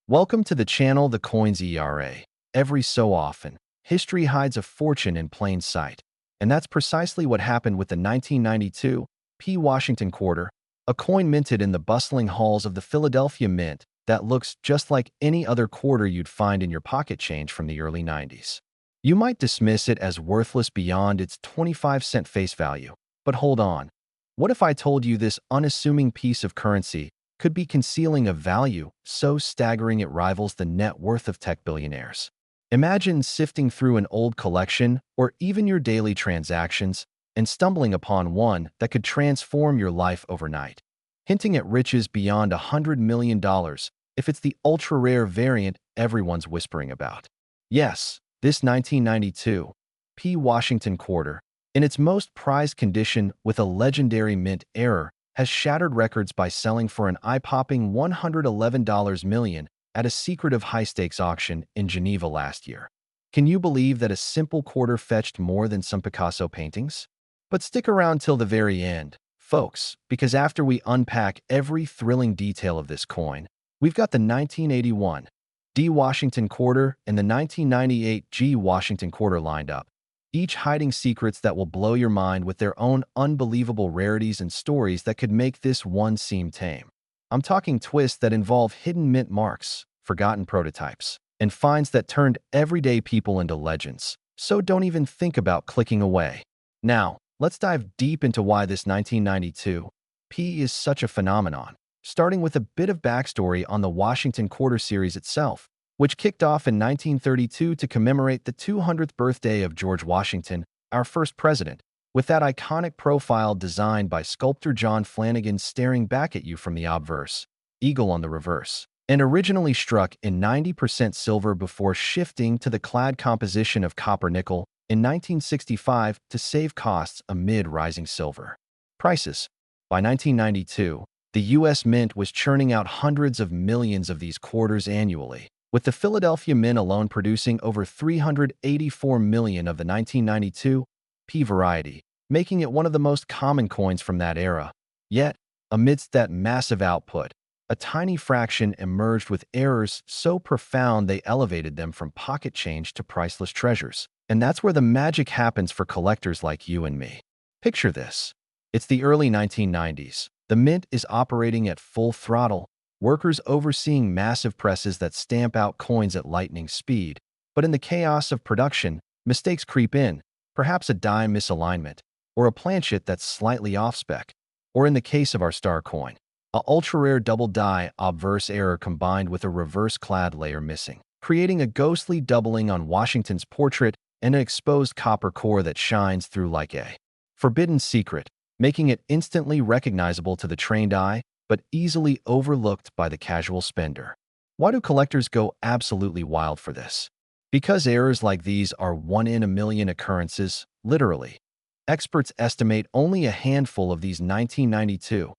Welcome to the channel The Coins ERA. Every so often, history hides a fortune in plain sight. And that's precisely what happened with the 1992 Washington quarter, a coin minted in the bustling halls of the Philadelphia Mint that looks just like any other quarter you'd find in your pocket change from the early 90s. You might dismiss it as worthless beyond its 25-cent face value. But hold on. What if I told you this unassuming piece of currency could be concealing a value so staggering it rivals the net worth of tech billionaires? Imagine sifting through an old collection or even your daily transactions and stumbling upon one that could transform your life overnight, hinting at riches beyond $100 million if it's the ultra-rare variant everyone's whispering about. Yes, this 1992 Washington quarter, in its most prized condition with a legendary mint error, has shattered records by selling for an eye-popping $111 million at a secretive high-stakes auction in Geneva last year. Can you believe that a simple quarter fetched more than some Picasso paintings? But stick around till the very end, folks, because after we unpack every thrilling detail of this coin, we've got the 1981 D Washington quarter and the 1998 G Washington quarter lined up, each hiding secrets that will blow your mind with their own unbelievable rarities and stories that could make this one seem tame. I'm talking twists that involve hidden mint marks, forgotten prototypes, and finds that turned everyday people into legends. So don't even think about clicking away. Now, let's dive deep into why this 1992 is such a phenomenon, starting with a bit of backstory on the Washington Quarter series itself, which kicked off in 1932 to commemorate the 200th birthday of George Washington, our first president, with that iconic profile designed by sculptor John Flanagan staring back at you from the obverse, eagle on the reverse, and originally struck in 90% silver before shifting to the clad composition of copper-nickel in 1965 to save costs amid rising silver prices. By 1992, the U.S. Mint was churning out hundreds of millions of these quarters annually, with the Philadelphia Mint alone producing over 384 million of the 1992 variety, making it one of the most common coins from that era. Yet, amidst that massive output, a tiny fraction emerged with errors so profound they elevated them from pocket change to priceless treasures. And that's where the magic happens for collectors like you and me. Picture this. It's the early 1990s. The Mint is operating at full throttle, workers overseeing massive presses that stamp out coins at lightning speed. But in the chaos of production, mistakes creep in, perhaps a die misalignment, or a planchet that's slightly off-spec, or in the case of our star coin, a ultra-rare double die obverse error combined with a reverse clad layer missing, creating a ghostly doubling on Washington's portrait and an exposed copper core that shines through like a forbidden secret, making it instantly recognizable to the trained eye, but easily overlooked by the casual spender. Why do collectors go absolutely wild for this? Because errors like these are one in a million occurrences, literally. Experts estimate only a handful of these 1992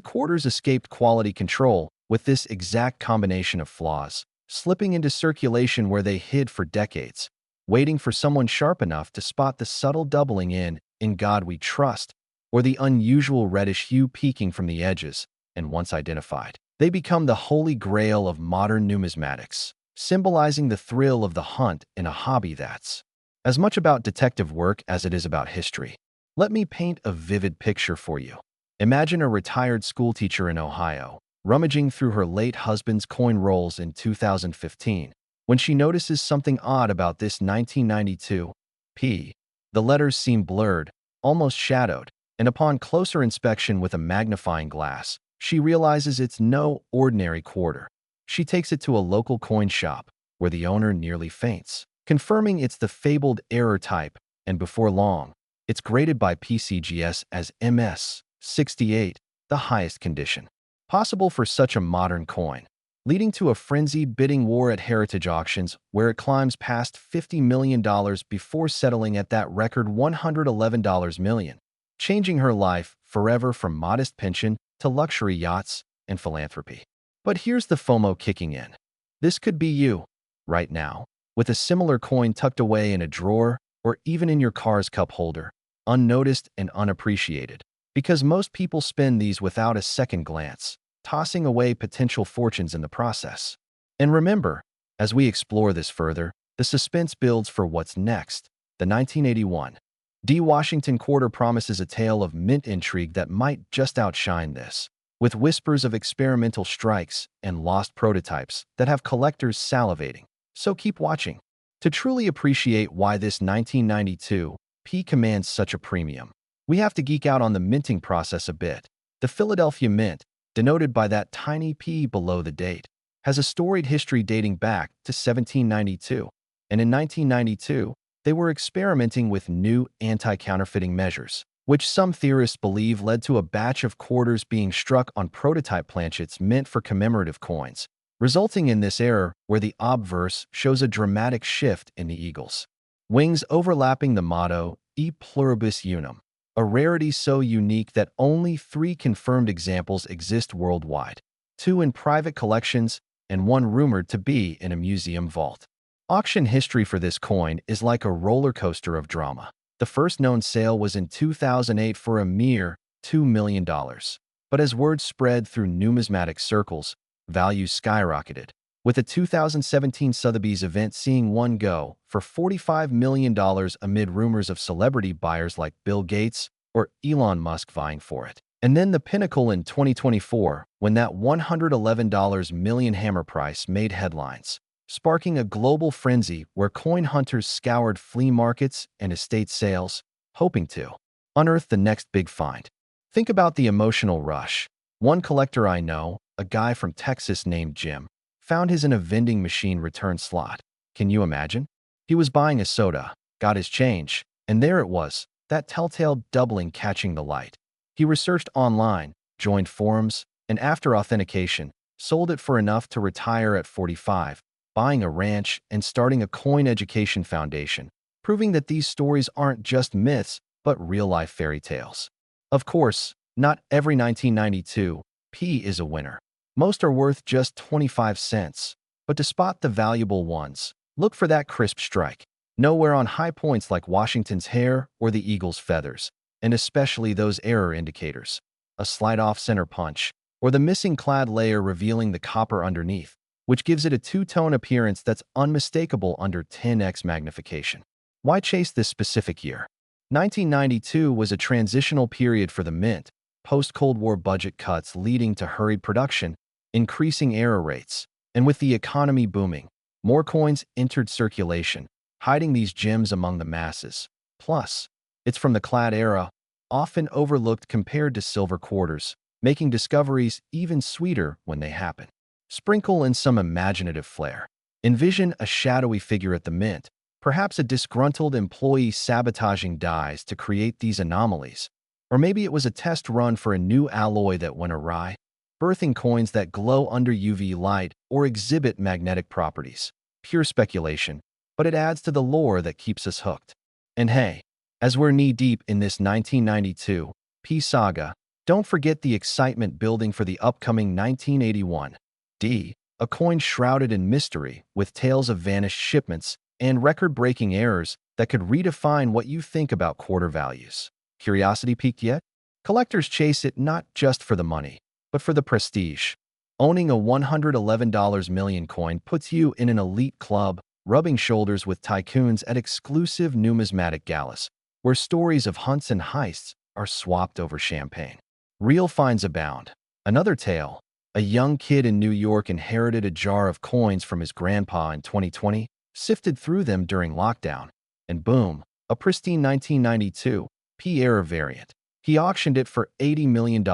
quarters escaped quality control with this exact combination of flaws, slipping into circulation where they hid for decades, waiting for someone sharp enough to spot the subtle doubling in God We Trust, or the unusual reddish hue peeking from the edges, and once identified, they become the holy grail of modern numismatics, symbolizing the thrill of the hunt in a hobby that's as much about detective work as it is about history. Let me paint a vivid picture for you. Imagine a retired schoolteacher in Ohio, rummaging through her late husband's coin rolls in 2015, when she notices something odd about this 1992 The letters seem blurred, almost shadowed, and upon closer inspection with a magnifying glass, she realizes it's no ordinary quarter. She takes it to a local coin shop, where the owner nearly faints, confirming it's the fabled error type, and before long, it's graded by PCGS as MS68, the highest condition possible for such a modern coin, leading to a frenzied bidding war at heritage auctions where it climbs past $50 million before settling at that record $111 million, changing her life forever from modest pension to luxury yachts and philanthropy. But here's the FOMO kicking in. This could be you, right now, with a similar coin tucked away in a drawer or even in your car's cup holder, unnoticed and unappreciated, because most people spend these without a second glance, tossing away potential fortunes in the process. And remember, as we explore this further, the suspense builds for what's next. The 1981 D. Washington Quarter promises a tale of mint intrigue that might just outshine this, with whispers of experimental strikes and lost prototypes that have collectors salivating. So keep watching to truly appreciate why this 1992 P commands such a premium. We have to geek out on the minting process a bit. The Philadelphia Mint, denoted by that tiny P below the date, has a storied history dating back to 1792, and in 1992, they were experimenting with new anti-counterfeiting measures, which some theorists believe led to a batch of quarters being struck on prototype planchets meant for commemorative coins, resulting in this error where the obverse shows a dramatic shift in the eagles' wings overlapping the motto E pluribus unum, a rarity so unique that only 3 confirmed examples exist worldwide, 2 in private collections and 1 rumored to be in a museum vault. Auction history for this coin is like a roller coaster of drama. The first known sale was in 2008 for a mere $2 million. But as word spread through numismatic circles, values skyrocketed, with a 2017 Sotheby's event seeing one go for $45 million amid rumors of celebrity buyers like Bill Gates or Elon Musk vying for it. And then the pinnacle in 2024, when that $111 million hammer price made headlines, sparking a global frenzy where coin hunters scoured flea markets and estate sales, hoping to unearth the next big find. Think about the emotional rush. One collector I know, a guy from Texas named Jim, found his in a vending machine return slot. Can you imagine? He was buying a soda, got his change, and there it was, that telltale doubling catching the light. He researched online, joined forums, and after authentication, sold it for enough to retire at 45, buying a ranch and starting a coin education foundation, proving that these stories aren't just myths, but real-life fairy tales. Of course, not every 1992 P is a winner. Most are worth just 25 cents, but to spot the valuable ones, look for that crisp strike. Nowhere on high points like Washington's hair or the eagle's feathers, and especially those error indicators, a slight off-center punch, or the missing clad layer revealing the copper underneath, which gives it a two-tone appearance that's unmistakable under 10x magnification. Why chase this specific year? 1992 was a transitional period for the mint, post-Cold War budget cuts leading to hurried production, increasing error rates, and with the economy booming, more coins entered circulation, hiding these gems among the masses. Plus, it's from the clad era, often overlooked compared to silver quarters, making discoveries even sweeter when they happen. Sprinkle in some imaginative flair. Envision a shadowy figure at the mint, perhaps a disgruntled employee sabotaging dies to create these anomalies. Or maybe it was a test run for a new alloy that went awry, birthing coins that glow under UV light or exhibit magnetic properties. Pure speculation, but it adds to the lore that keeps us hooked. And hey, as we're knee-deep in this 1992 P saga, don't forget the excitement building for the upcoming 1981 D, a coin shrouded in mystery with tales of vanished shipments and record-breaking errors that could redefine what you think about quarter values. Curiosity peaked yet? Collectors chase it not just for the money, but for the prestige. Owning a $111 million coin puts you in an elite club, rubbing shoulders with tycoons at exclusive numismatic galas, where stories of hunts and heists are swapped over champagne. Real finds abound. Another tale. A young kid in New York inherited a jar of coins from his grandpa in 2020, sifted through them during lockdown, and boom, a pristine 1992 P-era variant. He auctioned it for $80 million,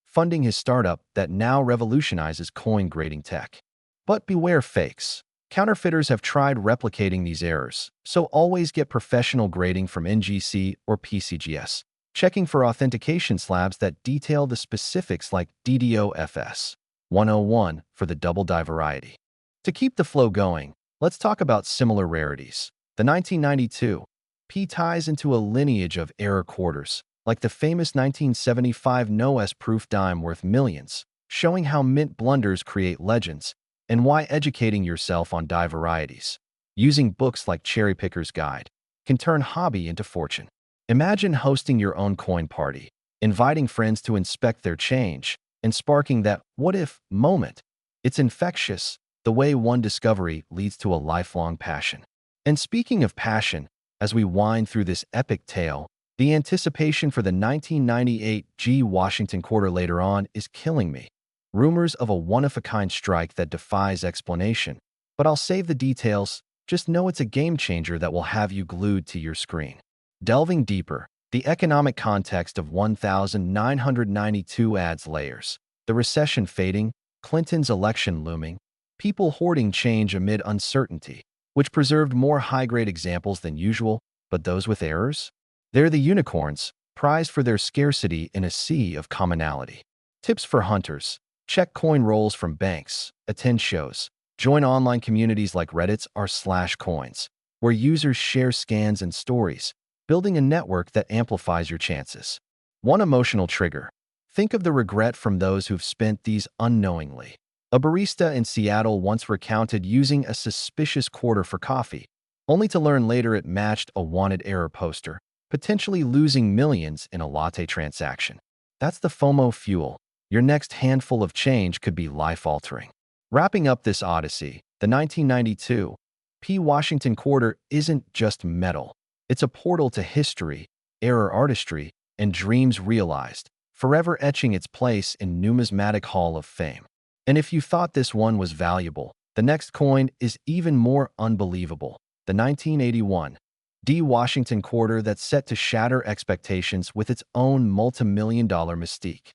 funding his startup that now revolutionizes coin grading tech. But beware fakes. Counterfeiters have tried replicating these errors, so always get professional grading from NGC or PCGS, checking for authentication slabs that detail the specifics like DDoFS 101 for the double die variety. To keep the flow going, let's talk about similar rarities. The 1992 P ties into a lineage of error quarters, like the famous 1975 no-S proof dime worth millions, showing how mint blunders create legends and why educating yourself on die varieties, using books like Cherry Picker's Guide, can turn hobby into fortune. Imagine hosting your own coin party, inviting friends to inspect their change, and sparking that what-if moment. It's infectious, the way one discovery leads to a lifelong passion. And speaking of passion, as we wind through this epic tale, the anticipation for the 1998 G Washington quarter later on is killing me. Rumors of a one-of-a-kind strike that defies explanation. But I'll save the details, just know it's a game-changer that will have you glued to your screen. Delving deeper, the economic context of 1992 adds layers. The recession fading, Clinton's election looming, people hoarding change amid uncertainty, which preserved more high-grade examples than usual, but those with errors? They're the unicorns, prized for their scarcity in a sea of commonality. Tips for hunters: check coin rolls from banks, attend shows, join online communities like Reddit's r/coins, where users share scans and stories, building a network that amplifies your chances. One emotional trigger: think of the regret from those who've spent these unknowingly. A barista in Seattle once recounted using a suspicious quarter for coffee, only to learn later it matched a wanted error poster, potentially losing millions in a latte transaction. That's the FOMO fuel. Your next handful of change could be life-altering. Wrapping up this odyssey, the 1992 P. Washington quarter isn't just metal. It's a portal to history, error artistry, and dreams realized, forever etching its place in Numismatic Hall of Fame. And if you thought this one was valuable, the next coin is even more unbelievable. The 1981 D. Washington quarter that's set to shatter expectations with its own multi-million-dollar mystique.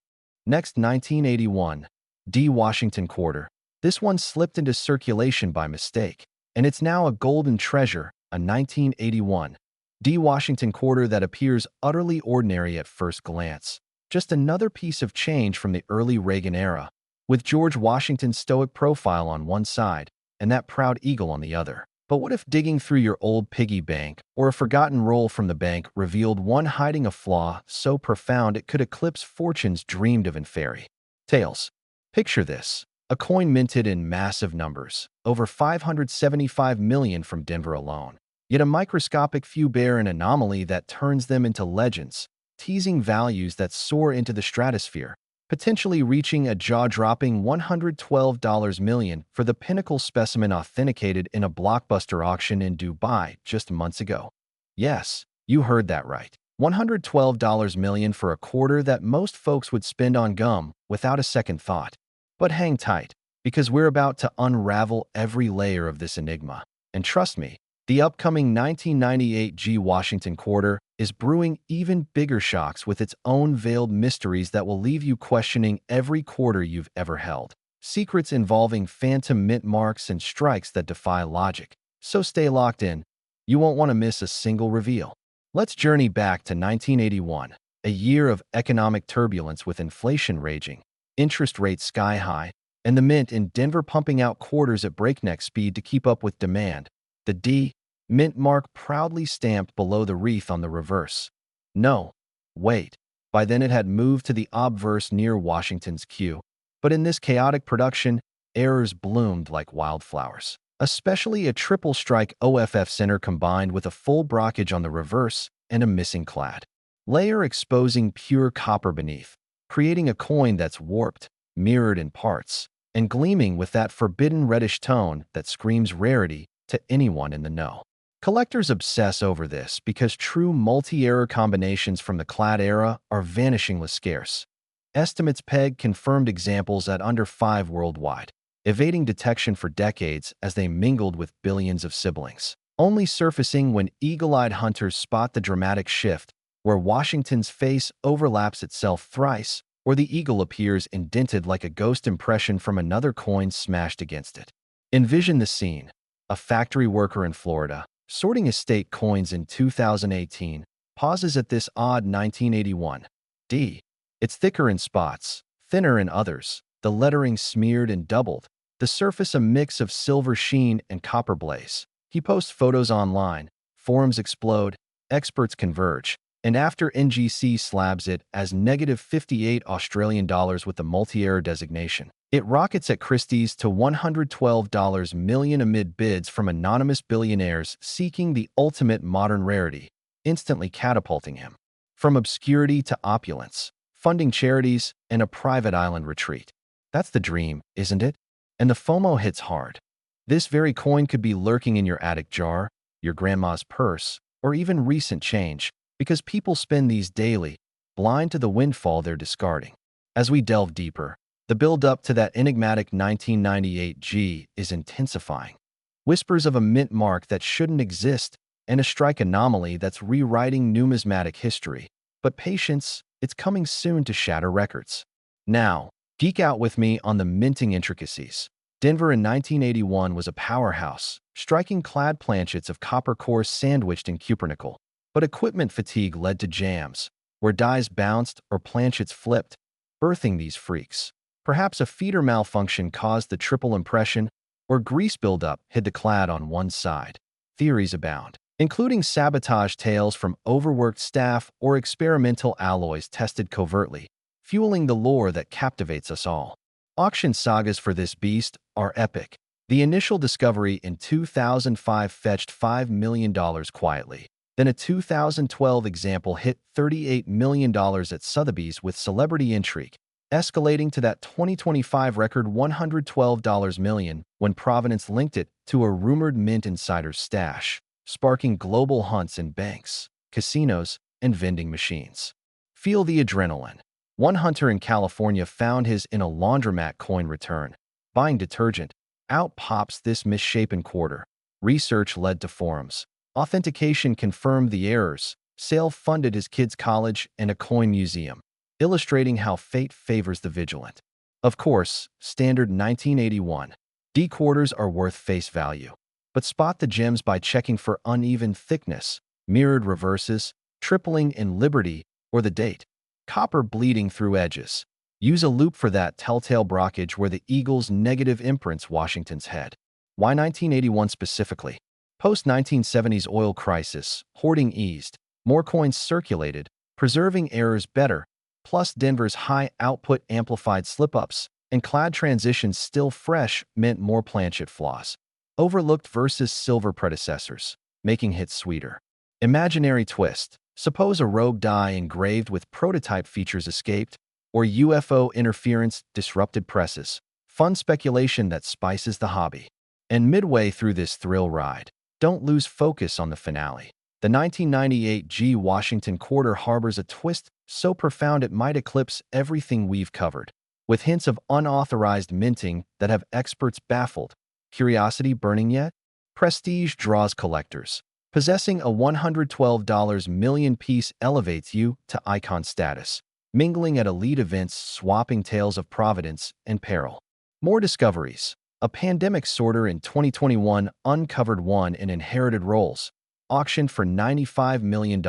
Next, 1981 D. Washington quarter. This one slipped into circulation by mistake, and it's now a golden treasure, a 1981 D. Washington quarter that appears utterly ordinary at first glance. Just another piece of change from the early Reagan era, with George Washington's stoic profile on one side and that proud eagle on the other. But what if digging through your old piggy bank or a forgotten roll from the bank revealed one hiding a flaw so profound it could eclipse fortunes dreamed of in fairy tales? Picture this: a coin minted in massive numbers, over 575 million from Denver alone. Yet a microscopic few bear an anomaly that turns them into legends, teasing values that soar into the stratosphere, potentially reaching a jaw-dropping $112 million for the pinnacle specimen authenticated in a blockbuster auction in Dubai just months ago. Yes, you heard that right. $112 million for a quarter that most folks would spend on gum without a second thought. But hang tight, because we're about to unravel every layer of this enigma. And trust me, the upcoming 1998 G. Washington quarter is brewing even bigger shocks with its own veiled mysteries that will leave you questioning every quarter you've ever held. Secrets involving phantom mint marks and strikes that defy logic. So stay locked in. You won't want to miss a single reveal. Let's journey back to 1981, a year of economic turbulence with inflation raging, interest rates sky high, and the mint in Denver pumping out quarters at breakneck speed to keep up with demand. The D. mint mark proudly stamped below the wreath on the reverse. No, wait. By then it had moved to the obverse near Washington's Q. But in this chaotic production, errors bloomed like wildflowers. Especially a triple strike OFF center combined with a full brockage on the reverse and a missing clad layer exposing pure copper beneath, creating a coin that's warped, mirrored in parts, and gleaming with that forbidden reddish tone that screams rarity to anyone in the know. Collectors obsess over this because true multi-error combinations from the clad era are vanishingly scarce. Estimates peg confirmed examples at under 5 worldwide, evading detection for decades as they mingled with billions of siblings, only surfacing when eagle-eyed hunters spot the dramatic shift where Washington's face overlaps itself thrice, or the eagle appears indented like a ghost impression from another coin smashed against it. Envision the scene: a factory worker in Florida, sorting estate coins in 2018, pauses at this odd 1981 D. It's thicker in spots, thinner in others, the lettering smeared and doubled, the surface a mix of silver sheen and copper blaze. He posts photos online, forums explode, experts converge, and after NGC slabs it as -58 Australian dollars with the multi-error designation, it rockets at Christie's to $112 million amid bids from anonymous billionaires seeking the ultimate modern rarity, instantly catapulting him from obscurity to opulence, funding charities and a private island retreat. That's the dream, isn't it? and the FOMO hits hard. This very coin could be lurking in your attic jar, your grandma's purse, or even recent change, because people spend these daily, blind to the windfall they're discarding. As we delve deeper, the build-up to that enigmatic 1998 G is intensifying. Whispers of a mint mark that shouldn't exist and a strike anomaly that's rewriting numismatic history. But patience, it's coming soon to shatter records. Now, geek out with me on the minting intricacies. Denver in 1981 was a powerhouse, striking clad planchets of copper cores sandwiched in cupronickel. But equipment fatigue led to jams, where dies bounced or planchets flipped, birthing these freaks. Perhaps a feeder malfunction caused the triple impression, or grease buildup hid the clad on one side. Theories abound, including sabotage tales from overworked staff or experimental alloys tested covertly, fueling the lore that captivates us all. Auction sagas for this beast are epic. The initial discovery in 2005 fetched $5 million quietly. Then a 2012 example hit $38 million at Sotheby's with celebrity intrigue, escalating to that 2025 record $112 million when Provenance linked it to a rumored mint insider's stash, sparking global hunts in banks, casinos, and vending machines. Feel the adrenaline. One hunter in California found his in a laundromat coin return. Buying detergent, out pops this misshapen quarter. Research led to forums. Authentication confirmed the errors. Sale funded his kid's college and a coin museum, illustrating how fate favors the vigilant. Of course, standard 1981. D quarters are worth face value. But spot the gems by checking for uneven thickness, mirrored reverses, tripling in Liberty, or the date. Copper bleeding through edges. Use a loop for that telltale brockage where the eagle's negative imprints Washington's head. Why 1981 specifically? Post-1970s oil crisis, hoarding eased, more coins circulated, preserving errors better, plus Denver's high output amplified slip-ups, and clad transitions still fresh meant more planchet flaws. Overlooked versus silver predecessors, making hits sweeter. Imaginary twist. Suppose a rogue die engraved with prototype features escaped, or UFO interference disrupted presses. Fun speculation that spices the hobby. And midway through this thrill ride, don't lose focus on the finale. The 1998 G Washington quarter harbors a twist so profound it might eclipse everything we've covered, with hints of unauthorized minting that have experts baffled. Curiosity burning yet? Prestige draws collectors. Possessing a $112 million piece elevates you to icon status, mingling at elite events, swapping tales of providence and peril. More discoveries. A pandemic sorter in 2021 uncovered one in inherited roles, auctioned for $95 million,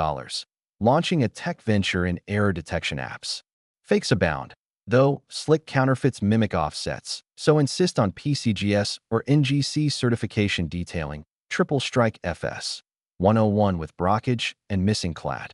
launching a tech venture in error detection apps. Fakes abound, though slick counterfeits mimic offsets, so insist on PCGS or NGC certification detailing, triple strike FS. 101 with brockage and missing clad.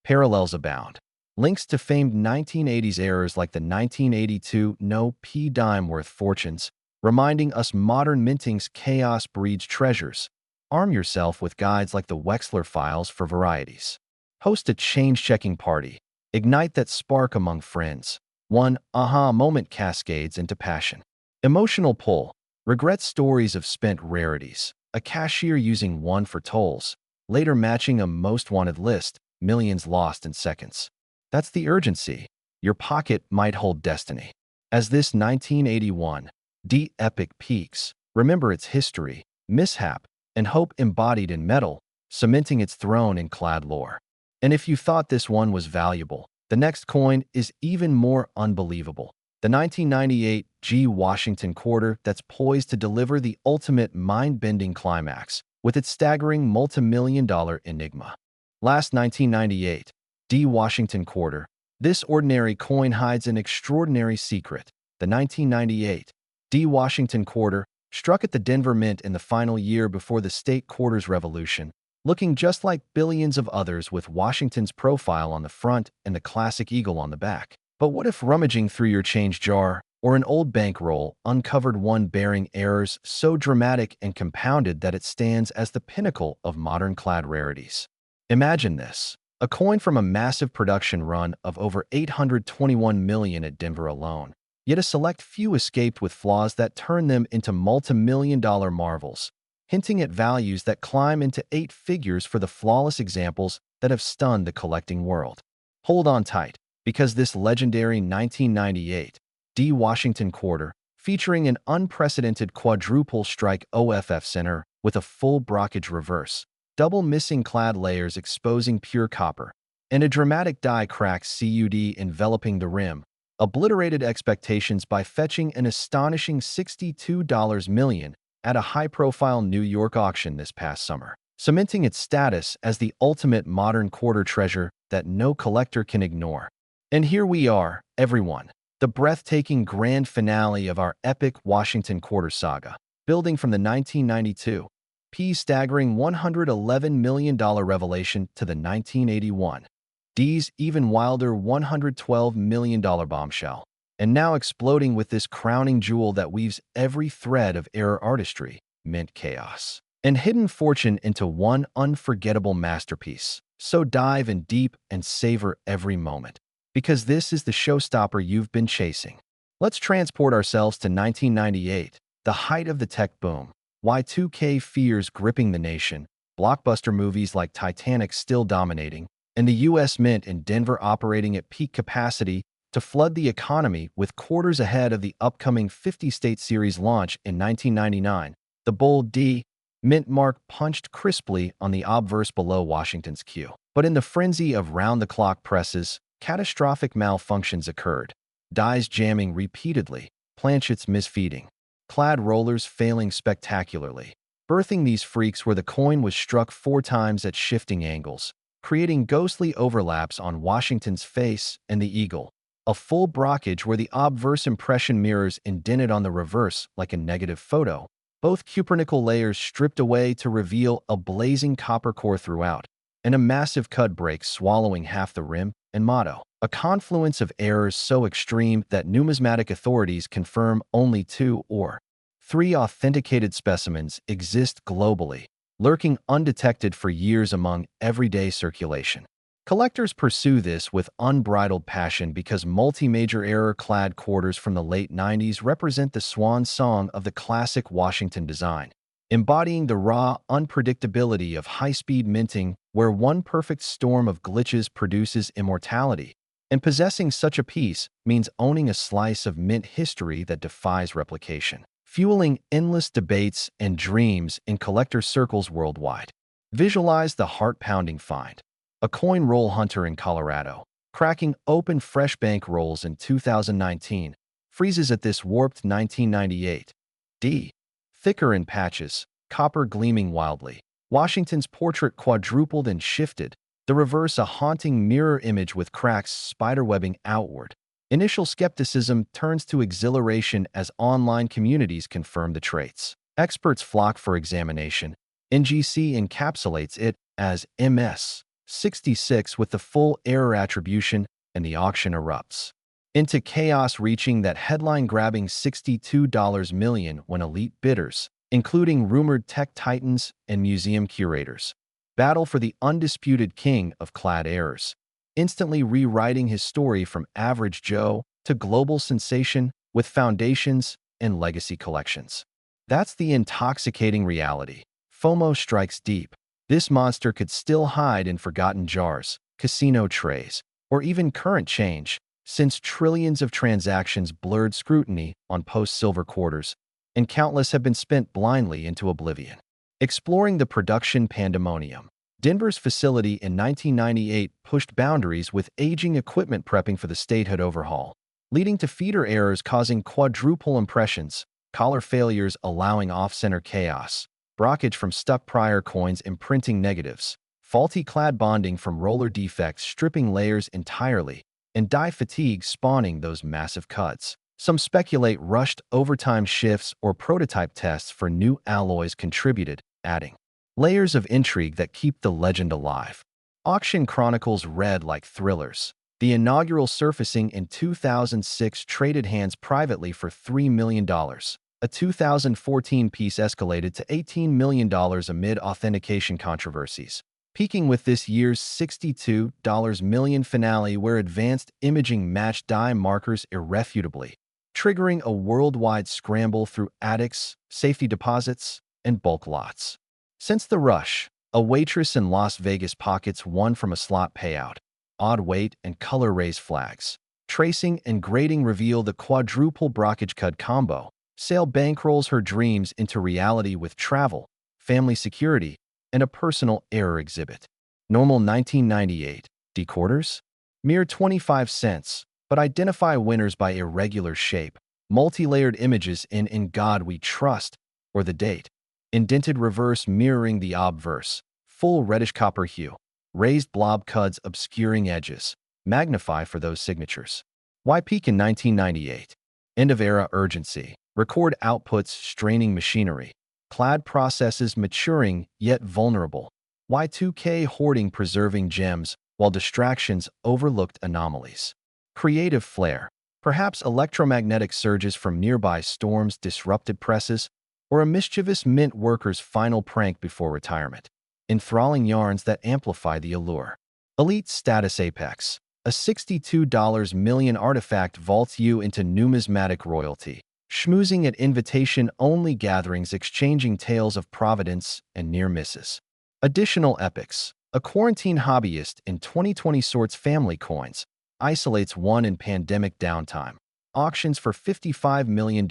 Parallels abound. Links to famed 1980s errors like the 1982 No P dime worth fortunes, reminding us modern minting's chaos breeds treasures. Arm yourself with guides like the Wexler files for varieties. Host a change-checking party. Ignite that spark among friends. One aha moment cascades into passion. Emotional pull. Regret stories of spent rarities. A cashier using one for tolls, later matching a most wanted list, millions lost in seconds. That's the urgency. Your pocket might hold destiny. As this 1981 D epic peaks, remember its history, mishap, and hope embodied in metal, cementing its throne in clad lore. And if you thought this one was valuable, the next coin is even more unbelievable. The 1998 G Washington quarter that's poised to deliver the ultimate mind-bending climax with its staggering multi-million-dollar enigma. Last 1998 D Washington quarter. This ordinary coin hides an extraordinary secret. The 1998 D Washington quarter struck at the Denver Mint in the final year before the state quarters revolution, looking just like billions of others with Washington's profile on the front and the classic eagle on the back. But what if rummaging through your change jar or an old bankroll uncovered one bearing errors so dramatic and compounded that it stands as the pinnacle of modern clad rarities? Imagine this. A coin from a massive production run of over $821 million at Denver alone, Yet a select few escaped with flaws that turn them into multi-million-dollar marvels, hinting at values that climb into eight figures for the flawless examples that have stunned the collecting world. Hold on tight, because this legendary 1998 D Washington quarter, featuring an unprecedented quadruple strike OFF center with a full brockage reverse, double missing clad layers exposing pure copper, and a dramatic die crack CUD enveloping the rim, obliterated expectations by fetching an astonishing $62 million at a high-profile New York auction this past summer, cementing its status as the ultimate modern quarter treasure that no collector can ignore. And here we are, everyone, the breathtaking grand finale of our epic Washington quarter saga, building from the 1992 P's staggering $111 million revelation to the 1981 D's even wilder $112 million bombshell, and now exploding with this crowning jewel that weaves every thread of error artistry, mint chaos, and hidden fortune into one unforgettable masterpiece. So dive in deep and savor every moment, because this is the showstopper you've been chasing. Let's transport ourselves to 1998, the height of the tech boom, Y2K fears gripping the nation, blockbuster movies like Titanic still dominating, and the U.S. Mint in Denver operating at peak capacity to flood the economy with quarters ahead of the upcoming 50-state series launch in 1999. The bold D Mint mark punched crisply on the obverse below Washington's Q. But in the frenzy of round-the-clock presses, catastrophic malfunctions occurred, dies jamming repeatedly, planchets misfeeding, clad rollers failing spectacularly. Birthing these freaks where the coin was struck 4 times at shifting angles, creating ghostly overlaps on Washington's face and the eagle, a full brockage where the obverse impression mirrors indented on the reverse like a negative photo, both cupernickel layers stripped away to reveal a blazing copper core throughout, and a massive cut break swallowing half the rim and motto. A confluence of errors so extreme that numismatic authorities confirm only 2 or 3 authenticated specimens exist globally, lurking undetected for years among everyday circulation. Collectors pursue this with unbridled passion because multi-major error-clad quarters from the late 90s represent the swan song of the classic Washington design, embodying the raw unpredictability of high-speed minting where one perfect storm of glitches produces immortality. And possessing such a piece means owning a slice of mint history that defies replication, fueling endless debates and dreams in collector circles worldwide. Visualize the heart-pounding find. A coin roll hunter in Colorado, cracking open fresh bank rolls in 2019, freezes at this warped 1998 D. Thicker in patches, copper gleaming wildly. Washington's portrait quadrupled and shifted, the reverse a haunting mirror image with cracks spiderwebbing outward. Initial skepticism turns to exhilaration as online communities confirm the traits. Experts flock for examination. NGC encapsulates it as MS66 with the full error attribution, and the auction erupts into chaos, reaching that headline-grabbing $62 million when elite bidders, including rumored tech titans and museum curators, battle for the undisputed king of clad errors, instantly rewriting his story from average Joe to global sensation with foundations and legacy collections. That's the intoxicating reality. FOMO strikes deep. This monster could still hide in forgotten jars, casino trays, or even current change, since trillions of transactions blurred scrutiny on post-silver quarters, and countless have been spent blindly into oblivion. Exploring the production pandemonium. Denver's facility in 1998 pushed boundaries with aging equipment prepping for the statehood overhaul, leading to feeder errors causing quadruple impressions, collar failures allowing off-center chaos, brockage from stuck prior coins imprinting negatives, faulty clad bonding from roller defects stripping layers entirely, and die fatigue spawning those massive cuts. Some speculate rushed overtime shifts or prototype tests for new alloys contributed, adding layers of intrigue that keep the legend alive. Auction chronicles read like thrillers. The inaugural surfacing in 2006 traded hands privately for $3 million. A 2014 piece escalated to $18 million amid authentication controversies, peaking with this year's $62 million finale where advanced imaging matched die markers irrefutably. triggering a worldwide scramble through attics, safety deposits, and bulk lots. Since the rush, a waitress in Las Vegas pockets one from a slot payout. Odd weight and color raise flags. Tracing and grading reveal the quadruple brockage cud combo. Sale bankrolls her dreams into reality with travel, family security, and a personal error exhibit. Normal 1998. D-quarters? Mere 25 cents, but identify winners by irregular shape, multi-layered images in God We Trust, or the date. Indented reverse mirroring the obverse, full reddish copper hue. Raised blob cuds obscuring edges. Magnify for those signatures. Why peak in 1998? End-of-era urgency. Record outputs straining machinery. Clad processes maturing yet vulnerable. Y2K hoarding preserving gems while distractions overlooked anomalies. Creative flair. Perhaps electromagnetic surges from nearby storms disrupted presses, or a mischievous mint worker's final prank before retirement. Enthralling yarns that amplify the allure. Elite Status Apex. A $62 million artifact vaults you into numismatic royalty. Schmoozing at invitation-only gatherings exchanging tales of providence and near misses. Additional epics. A quarantine hobbyist in 2020 sorts family coins. Isolates one in pandemic downtime. Auctions for $55 million.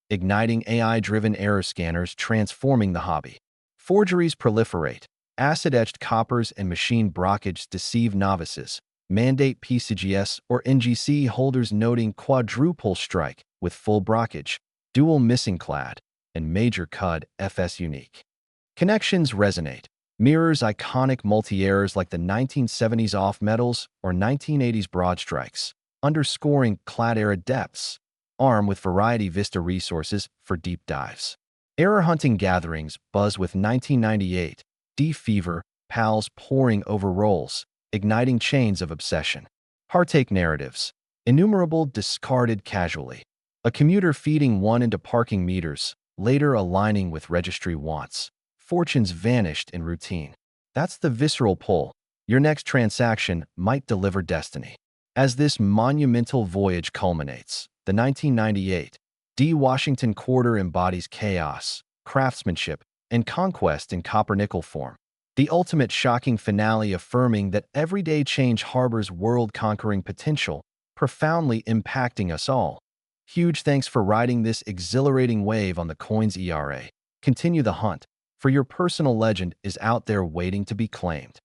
Igniting AI-driven error scanners transforming the hobby. Forgeries proliferate. Acid-etched coppers and machine brockage deceive novices. Mandate PCGS or NGC holders noting quadruple strike with full brockage, dual missing clad, and major cud FS unique. Connections resonate. Mirrors iconic multi-errors like the 1970s off-metals or 1980s broad strikes, underscoring clad-era depths. Arm with Variety Vista resources for deep dives. Error hunting gatherings buzz with 1998, D-fever, pals poring over rolls, igniting chains of obsession. Heartache narratives. Innumerable discarded casually. A commuter feeding one into parking meters, later aligning with registry wants. Fortunes vanished in routine. That's the visceral pull. Your next transaction might deliver destiny. As this monumental voyage culminates, the 1998 D. Washington Quarter embodies chaos, craftsmanship, and conquest in copper-nickel form. The ultimate shocking finale affirming that everyday change harbors world-conquering potential, profoundly impacting us all. Huge thanks for riding this exhilarating wave on the Coins ERA. Continue the hunt, for your personal legend is out there waiting to be claimed.